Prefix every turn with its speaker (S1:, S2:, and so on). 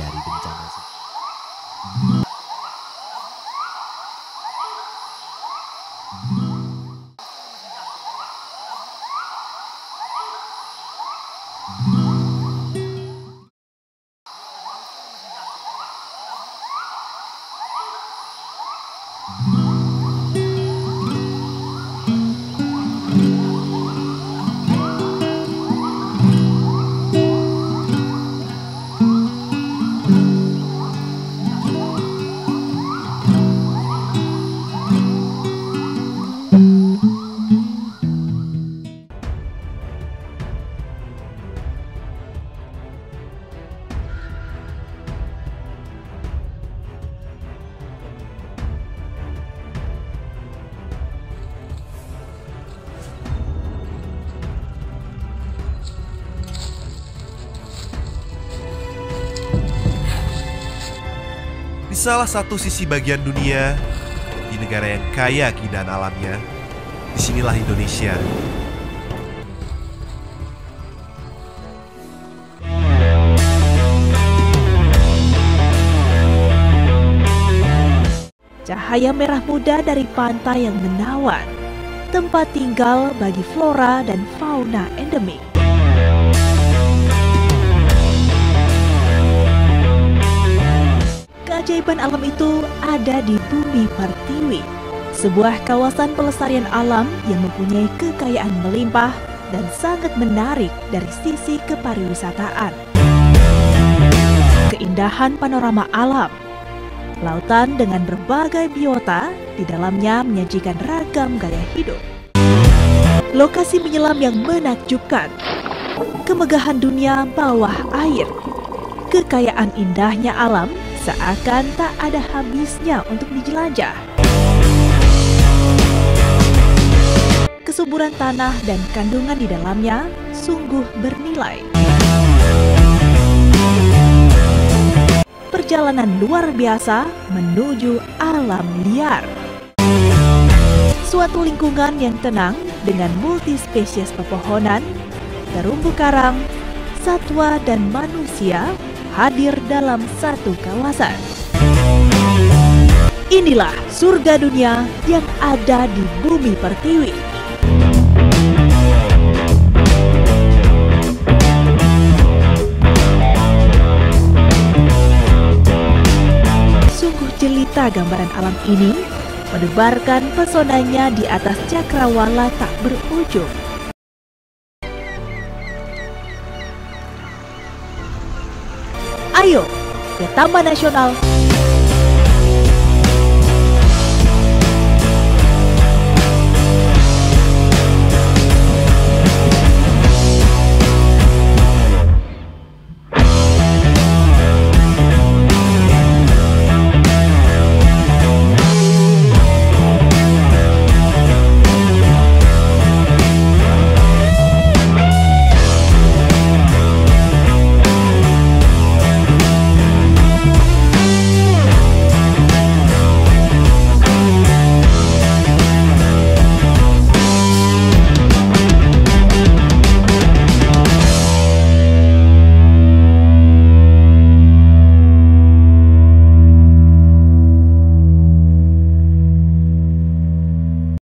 S1: dari bencana.
S2: Di salah satu sisi bagian dunia, di negara yang kaya keindahan alamnya, disinilah Indonesia.
S3: Cahaya merah muda dari pantai yang menawan, tempat tinggal bagi flora dan fauna endemik. Keajaiban alam itu ada di Bumi Pertiwi, sebuah kawasan pelestarian alam yang mempunyai kekayaan melimpah dan sangat menarik dari sisi kepariwisataan. Keindahan panorama alam, lautan dengan berbagai biota di dalamnya menyajikan ragam gaya hidup. Lokasi menyelam yang menakjubkan, kemegahan dunia bawah air, kekayaan indahnya alam seakan tak ada habisnya untuk dijelajah. Kesuburan tanah dan kandungan di dalamnya sungguh bernilai. Perjalanan luar biasa menuju alam liar. Suatu lingkungan yang tenang dengan multispesies pepohonan, terumbu karang, satwa dan manusia hadir dalam satu kawasan. Inilah surga dunia yang ada di Bumi Pertiwi. Sungguh jelita gambaran alam ini, menebarkan pesonanya di atas cakrawala tak berujung. Ayo ke Taman Nasional